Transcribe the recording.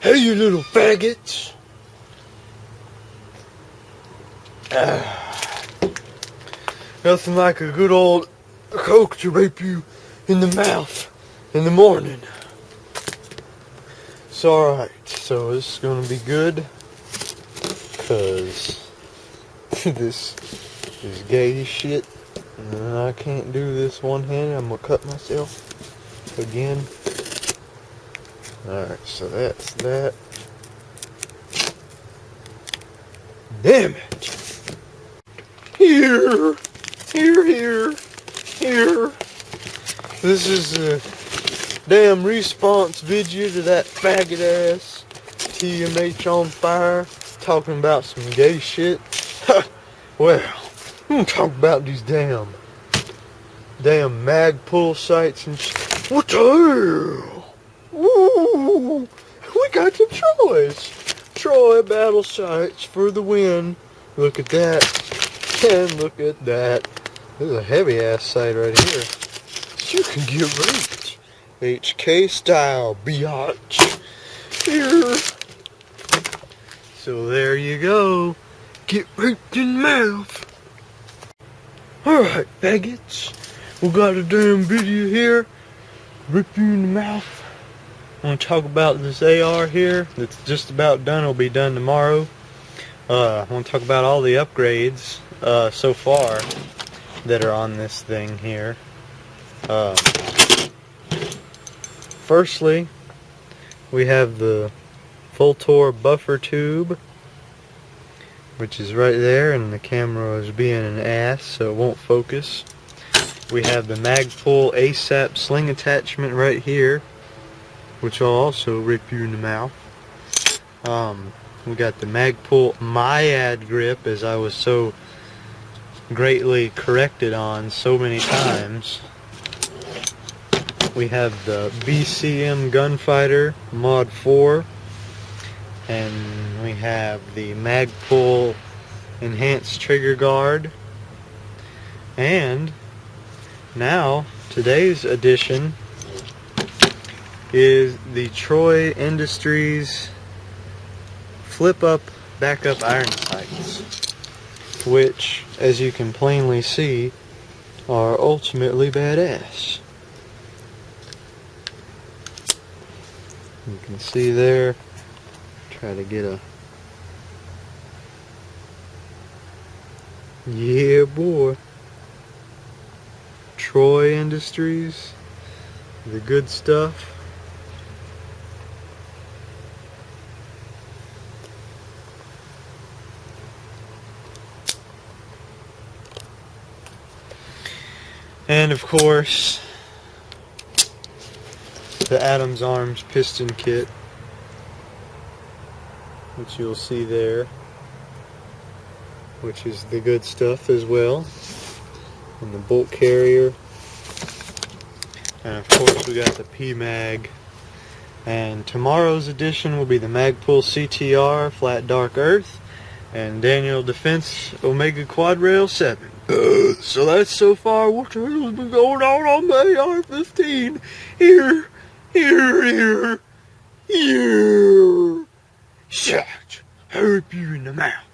Hey, you little faggots! Nothing like a good old Coke to rape you in the mouth in the morning. It's alright, so this is gonna be good, cause this is gay shit, and I can't do this one-handed. I'm gonna cut myself again. Alright, so that's that. Damn it! Here! This is a damn response video to that faggot ass TMH on fire talking about some gay shit. Well, I'm gonna talk about these damn mag pull sites and shit. What the hell? Ooh, we got some Troy battle sights for the win. Look at that. And look at that. This is a heavy ass sight right here. You can get raped. HK style, biatch. Here. So there you go. Get raped in the mouth. Alright, faggots. We got a damn video here. Rip you in the mouth. I'm going to talk about this AR here. It's just about done. It'll be done tomorrow. I want to talk about all the upgrades so far that are on this thing here. Firstly, we have the full Tor buffer tube, which is right there, and the camera is being an ass, so it won't focus. We have the Magpul ASAP sling attachment right here, which will also rip you in the mouth. We got the Magpul Myad grip, as I was so greatly corrected on so many times. We have the BCM Gunfighter Mod 4, and we have the Magpul Enhanced Trigger Guard, and now today's edition is the Troy Industries flip up backup iron sights, which, as you can plainly see, are ultimately badass. You can see there, try to get a, yeah boy, Troy Industries, the good stuff. And of course, the Adams Arms piston kit, which you'll see there, which is the good stuff as well, and the bolt carrier, and of course we got the PMag. And tomorrow's edition will be the Magpul CTR Flat Dark Earth and Daniel Defense Omega Quad Rail 7. So that's so far what the hell's been going on the AR-15. Here. Shut. I rip you in the mouth.